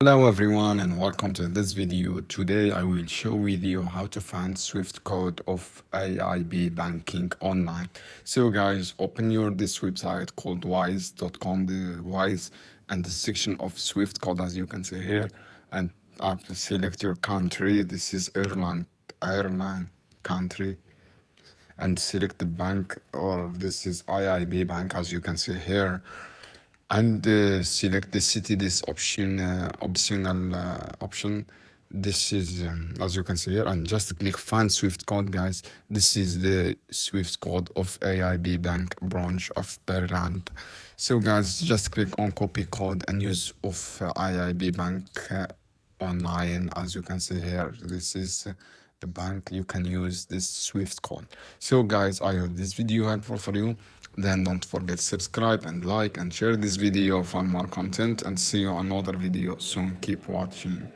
Hello everyone and welcome to this video. Today I will show with you how to find Swift code of AiB banking online. So guys, open this website called wise.com, the wise and the section of Swift code as you can see here, and after select your country. This is Ireland country, and select the bank, or this is AiB bank as you can see here, and select the city. This optional option. This is as you can see here, and just click find Swift code, guys. This is the Swift code of AiB bank branch of Ireland. So guys, just click on copy code and use of AiB bank online. As you can see here, this is the bank. You can use this Swift code. So guys, I hope this video helpful for you. Then don't forget subscribe and like and share this video for more content, and see you on another video soon. Keep watching.